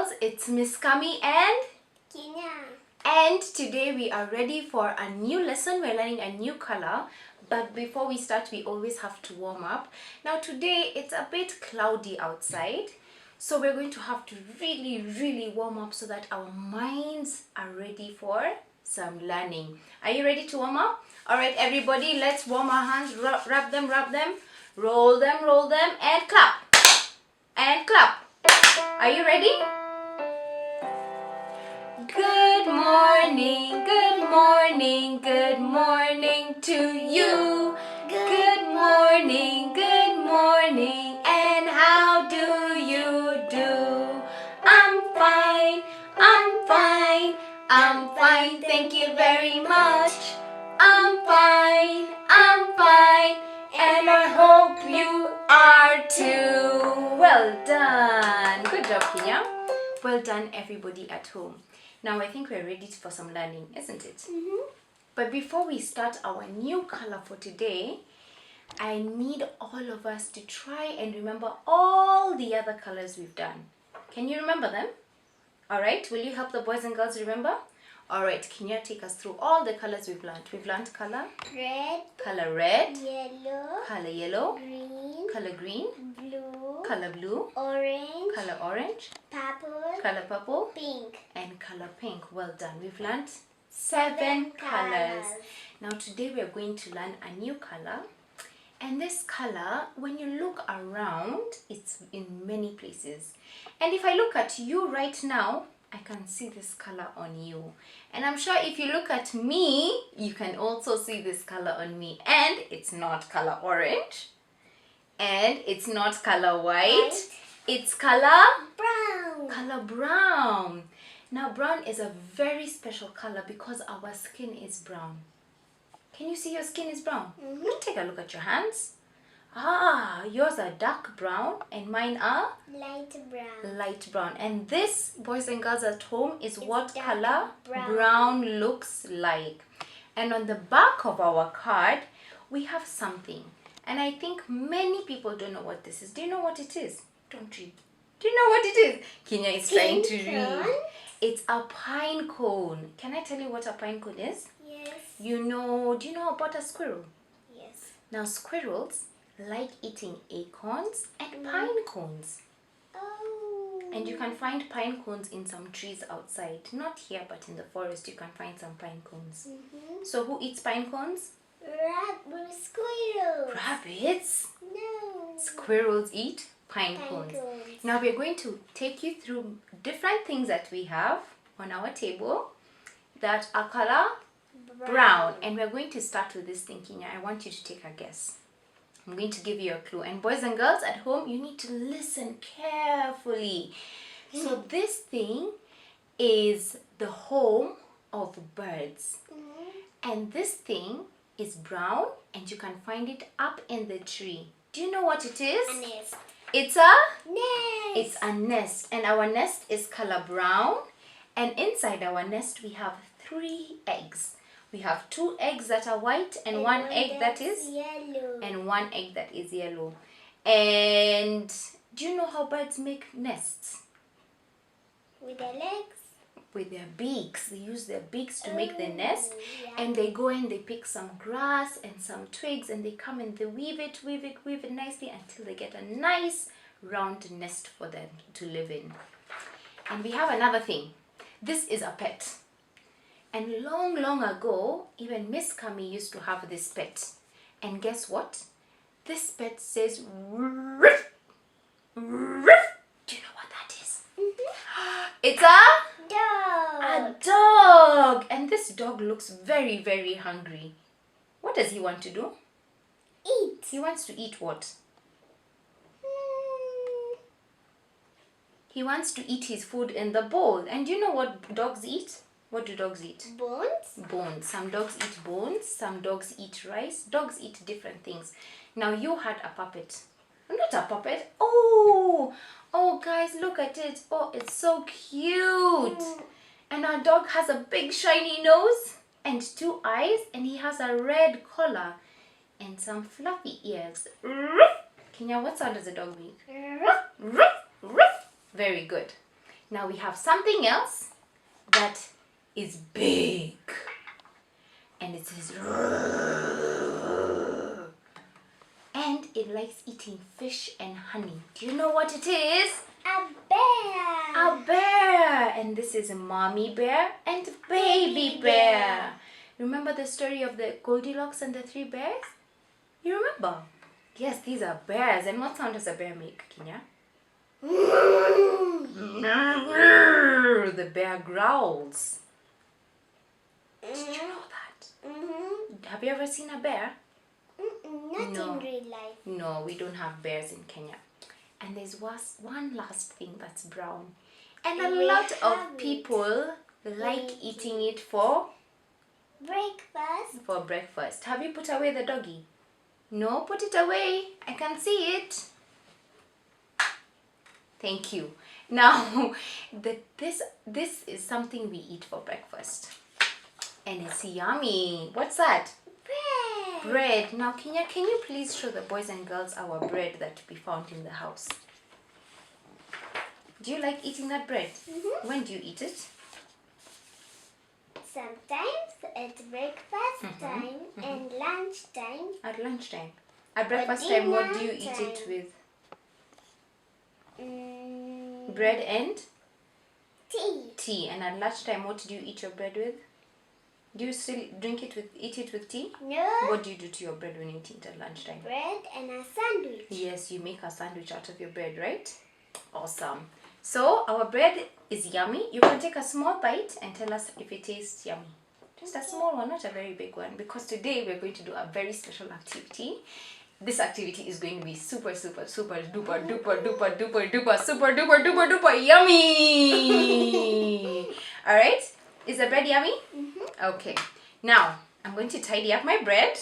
girls, it's Miss Kami and Kina. And today we are ready for a new lesson. We're learning a new color, but before we start we always have to warm up. Now today it's a bit cloudy outside, so we're going to have to really warm up so that our minds are ready for some learning. Are you ready to warm up? All right, everybody, let's warm our hands. Rub them, roll them, and clap. And clap. Are you ready? Good morning, good morning, good morning to you. Good morning, and how do you do? I'm fine, thank you very much. I'm fine, and I hope you are too. Well done. Good job, Kenya. Well done, everybody at home. Now I think we're ready for some learning, isn't it? But before we start our new color for today, I need all of us to try and remember all the other colors we've done. Can you remember them? All right, will you help the boys and girls remember? All right, can you take us through all the colors we've learned? We've learned color red, yellow, green, color blue, orange, color purple, pink, and color pink. Well done. We've learned 7 colors. Now today we are going to learn a new color, and this color, when you look around, it's in many places. And if I look at you right now, I can see this color on you, and I'm sure if you look at me, you can also see this color on me. And it's not color orange, and it's not color white. It's color brown. Now brown is a very special color because our skin is brown. Can you see your skin is brown? Take a look at your hands. Yours are dark brown and mine are light brown. And this, boys and girls at home, is what color brown looks like. And on the back of our card we have something, and I think many people don't know what this is. Do you know what it is? Don't read. Do you know what it is? Kenya is trying to read. It's a pine cone. Can I tell you what a pine cone is? Yes. Do you know about a squirrel? Yes. Now squirrels like eating acorns and pine cones. Oh. And you can find pine cones in some trees outside. Not here, but in the forest you can find some pine cones. So who eats pine cones? Squirrels. Rabbits? No. Squirrels eat pine cones. Now we're going to take you through different things that we have on our table that are color brown. And we're going to start with this thing, Kenya. I want you to take a guess. I'm going to give you a clue. And boys and girls at home, you need to listen carefully. So this thing is the home of birds. And this thing is brown, and you can find it up in the tree. Do you know what it is? A nest. It's a nest. It's a nest, and our nest is color brown, and inside our nest we have 3 eggs. We have 2 eggs that are white and one egg that is yellow. And one egg that is yellow. And do you know how birds make nests? With their legs? With their beaks. They use their beaks to make the nest. Yeah. And they go and they pick some grass and some twigs, and they come and they weave it nicely until they get a nice round nest for them to live in. And we have another thing. This is a pet. And long ago, even Miss Kami used to have this pet. And guess what? This pet says "Ruff, ruff." Do you know what that is? It's a dog. And this dog looks very hungry. What does he want to do? Eat. He wants to eat what? He wants to eat his food in the bowl. And do you know what dogs eat? What do dogs eat? Bones. Some dogs eat bones. Some dogs eat rice. Dogs eat different things. Now you had a puppet. Not a puppet. Oh guys, look at it. Oh, it's so cute. And our dog has a big shiny nose and 2 eyes, and he has a red collar and some fluffy ears. Kenya, what sound does a dog make? Very good. Now we have something else that is big. And it says "Rrrr." And it likes eating fish and honey. Do you know what it is? A bear. A bear. And this is a mommy bear and baby bear. Remember the story of the Goldilocks and the 3 bears? You remember? Yes, these are bears. And what sound does a bear make, Kinya? The bear growls. Did you know that? Have you ever seen a bear? Not No. in real life. No, we don't have bears in Kenya. And there's one last thing that's brown. And a And we lot of have it. people like eating it for Breakfast. Have you put away the doggy? No, put it away. I can see it. Thank you. Now, this is something we eat for breakfast. And it's yummy. What's that? Bread. Bread. Now, Kenya, can you please show the boys and girls our bread that we found in the house? Do you like eating that bread? When do you eat it? Sometimes at breakfast time and lunch time. At lunchtime. At breakfast time, what do you eat dinner it with? Mm, Bread and tea. tea. And at lunchtime, what do you eat your bread with? Do you still eat it with tea? No. What do you do to your bread when you eat it at lunchtime? Bread and a sandwich. Yes, you make a sandwich out of your bread, right? Awesome. So our bread is yummy. You can take a small bite and tell us if it tastes yummy. Just a small one, not a very big one, because today we're going to do a very special activity. This activity is going to be super duper yummy. All right? Is the bread yummy? Okay. Now, I'm going to tidy up my bread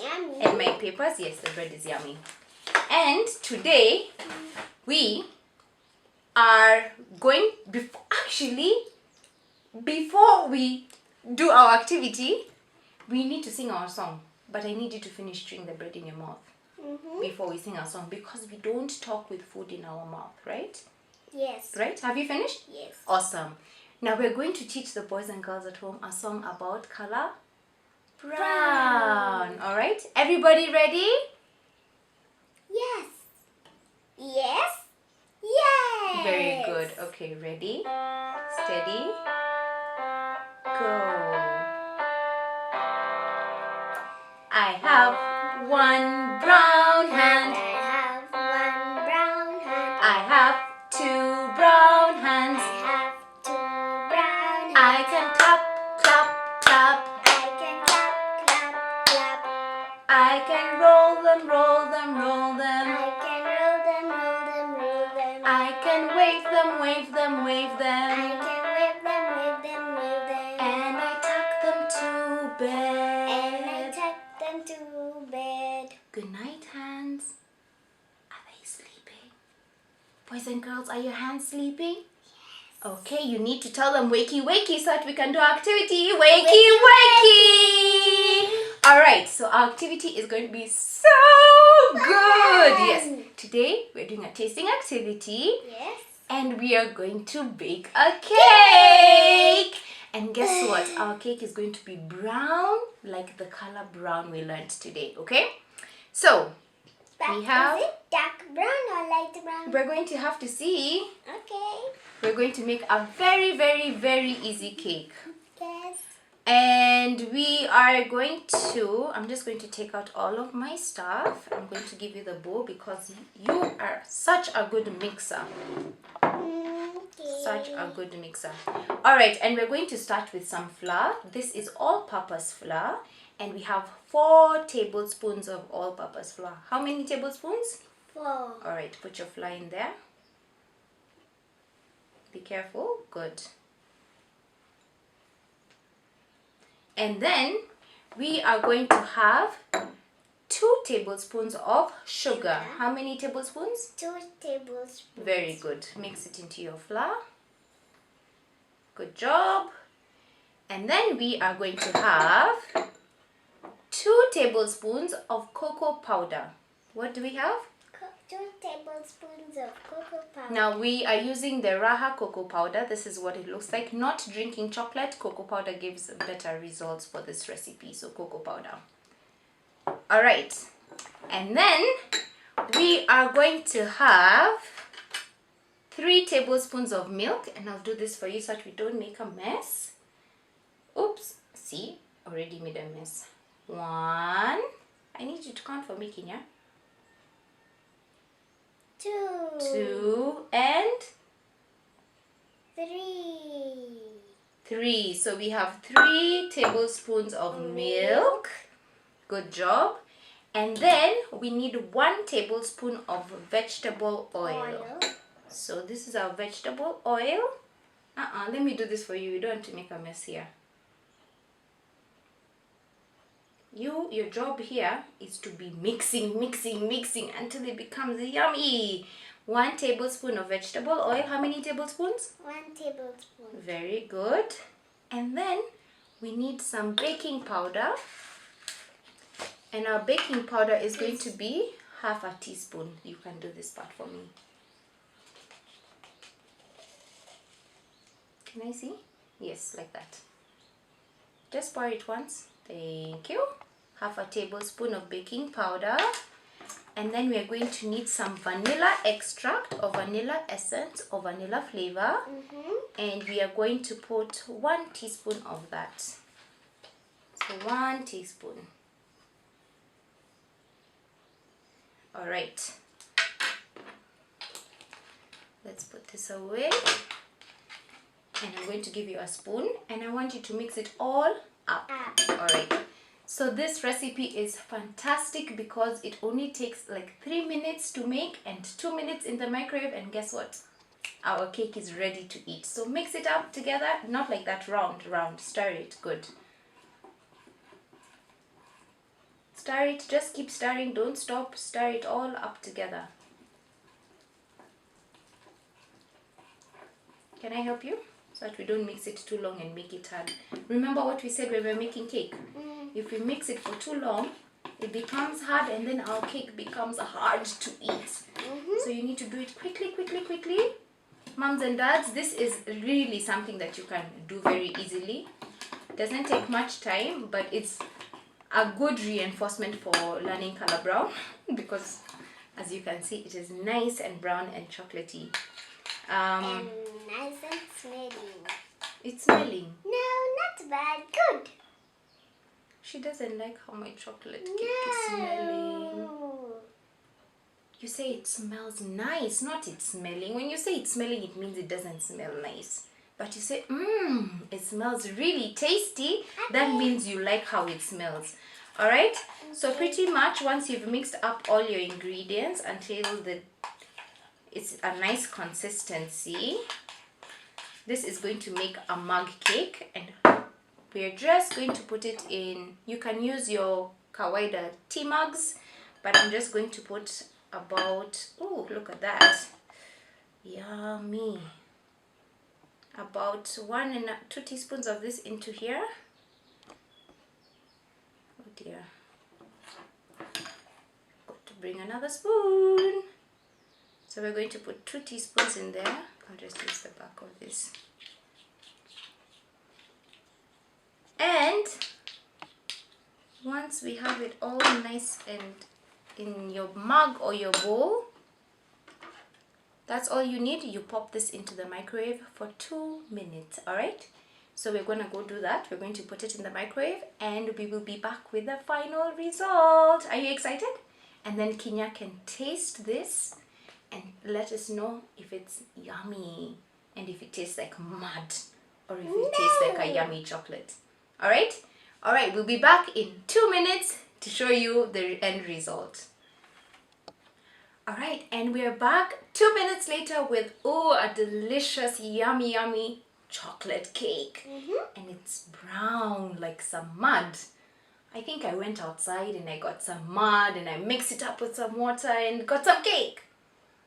Yummy. and my papers. Yes, the bread is yummy. And today we are going, before we do our activity, we need to sing our song. But I need you to finish chewing the bread in your mouth before we sing our song, because we don't talk with food in our mouth, right? Yes. Right? Have you finished? Yes. Awesome. Now we're going to teach the boys and girls at home a song about color brown. All right? Everybody ready? Yes. Yes. Yes. Very good. Okay, ready? Steady. Go. I have one brown hand. I have one brown hand. I have 2 brown hands. I have 2 brown hands. I can clap, clap, clap. I can clap, clap, clap. I can roll them, roll them, roll them. I can roll them, roll them, roll them. I can wave them, wave them, wave I them. can wave them, wave them, wave them. And I tuck them to bed. And I tuck them to bed. Good night, hands. Are they sleeping? Boys and girls, are your hands sleeping? Yes. Okay, you need to tell them wakey wakey so that we can do our activity. Wakey wakey! Alright, so our activity is going to be so good. Yes. Today we're doing a tasting activity. Yes. And we are going to bake a cake. And guess what? Our cake is going to be brown, like the color brown we learned today, okay? So, But we have... is it dark brown or light brown? We're going to have to see. Okay. We're going to make a very, very, very easy cake. Yes. And we are going to... I'm just going to take out all of my stuff. I'm going to give you the bowl because you are such a good mixer. Okay. Such a good mixer. Alright, and we're going to start with some flour. This is all-purpose flour. And we have 4 tablespoons of all-purpose flour. How many tablespoons? 4. Alright, put your flour in there. Be careful. Good. And then we are going to have 2 tablespoons of sugar. How many tablespoons? 2 tablespoons. Very good. Mix it into your flour. Good job. And then we are going to have 2 tablespoons of cocoa powder. What do we have? 2 tablespoons of cocoa powder. Now we are using the Raha cocoa powder. This is what it looks like. Not drinking chocolate. Cocoa powder gives better results for this recipe. So cocoa powder. Alright. And then we are going to have 3 tablespoons of milk. And I'll do this for you so that we don't make a mess. Oops. See? Already made a mess. 1. I need you to count for me, Kenya. 2 and 3. So we have 3 tablespoons of milk. Good job. And then we need 1 tablespoon of vegetable oil. So this is our vegetable oil. Let me do this for you. You don't have to make a mess here. Your job here is to be mixing until it becomes yummy. 1 tablespoon of vegetable oil. How many tablespoons? 1 tablespoon. Very good. And then we need some baking powder. And our baking powder is going to be half a teaspoon. You can do this part for me. Can I see? Yes, like that. Just pour it once. Thank you. Half a tablespoon of baking powder. And then we are going to need some vanilla extract or vanilla essence or vanilla flavor. And we are going to put 1 teaspoon of that. So 1 teaspoon. Alright. Let's put this away. And I'm going to give you a spoon. And I want you to mix it all up. Alright. So this recipe is fantastic because it only takes like 3 minutes to make and 2 minutes in the microwave, and guess what? Our cake is ready to eat. So mix it up together, not like that round, stir it, good. Stir it, just keep stirring, don't stop, stir it all up together. Can I help you? So that we don't mix it too long and make it hard. Remember what we said when we were making cake? If we mix it for too long, it becomes hard and then our cake becomes hard to eat. So you need to do it quickly. Moms and dads, this is really something that you can do very easily. It doesn't take much time, but it's a good reinforcement for learning color brown because as you can see, it is nice and brown and chocolatey. And nice and smelling. It's smelling. No, not bad. Good. She doesn't like how my chocolate cake is smelling. You say it smells nice, not it's smelling. When you say it's smelling, it means it doesn't smell nice. But you say, it smells really tasty. That means you like how it smells. Alright? So pretty much once you've mixed up all your ingredients until it's a nice consistency, this is going to make a mug cake, and we're just going to put it in. You can use your kawaida tea mugs, but I'm just going to put about, oh, look at that, yummy, about 1 and 2 teaspoons of this into here. Oh dear, got to bring another spoon. So we're going to put 2 teaspoons in there. I'll just use the back of this. And once we have it all nice and in your mug or your bowl, that's all you need. You pop this into the microwave for 2 minutes. Alright, so we're going to go do that. We're going to put it in the microwave and we will be back with the final result. Are you excited? And then Kenya can taste this and let us know if it's yummy and if it tastes like mud or if it tastes like a yummy chocolate. Alright? Alright, we'll be back in 2 minutes to show you the end result. Alright, and we're back 2 minutes later with, a delicious, yummy chocolate cake. And it's brown like some mud. I think I went outside and I got some mud and I mixed it up with some water and got some cake.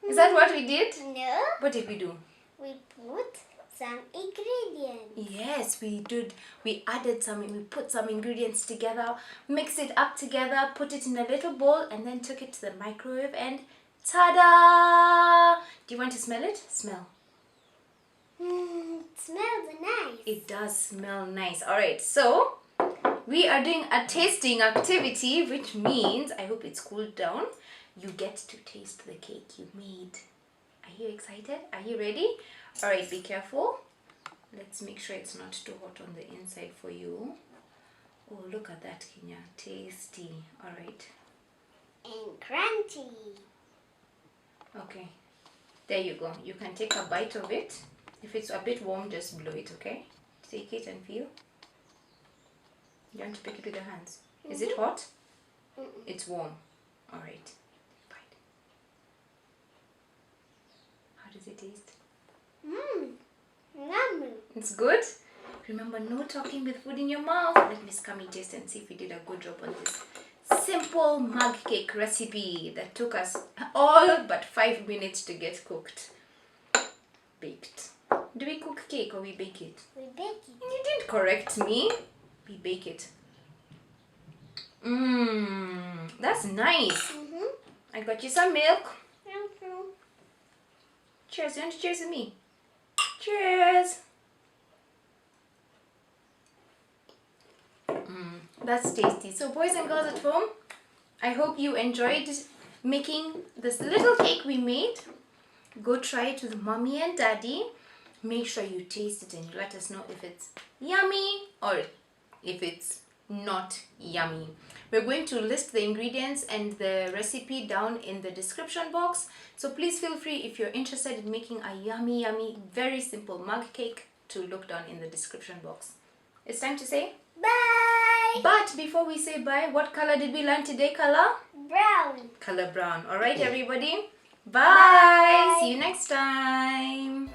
Is that what we did? No. What did we do? We put some ingredients. Yes, we did. We added some, we put some ingredients together, mixed it up together, put it in a little bowl, and then took it to the microwave and Ta-da! Do you want to smell it? Smell. It smells nice. It does smell nice. Alright, so we are doing a tasting activity, which means, I hope it's cooled down, you get to taste the cake you made. Are you excited? Are you ready? Alright, be careful. Let's make sure it's not too hot on the inside for you. Oh, look at that, Kenya. Tasty. Alright. And crunchy. Okay. There you go. You can take a bite of it. If it's a bit warm, just blow it, okay? Take it and feel. You want to pick it with your hands. Is it hot? It's warm. Alright. Bite. How does it taste? Yummy. It's good? Remember, no talking with food in your mouth. Let Miss Kami taste and see if we did a good job on this simple mug cake recipe that took us all but 5 minutes to get cooked. Baked. Do we cook cake or we bake it? We bake it. You didn't correct me. We bake it. That's nice. I got you some milk. Thank you. Cheers. You want to cheers with me? Cheers. That's tasty. So boys and girls at home, I hope you enjoyed making this little cake we made. Go try it with mommy and daddy. Make sure you taste it and you let us know if it's yummy or if it's not yummy. We're going to list the ingredients and the recipe down in the description box. So please feel free, if you're interested in making a yummy, very simple mug cake, to look down in the description box. It's time to say Bye. but before we say bye, what color did we learn today? Color? Brown. Color brown. Alright everybody. Bye. Bye. See you next time.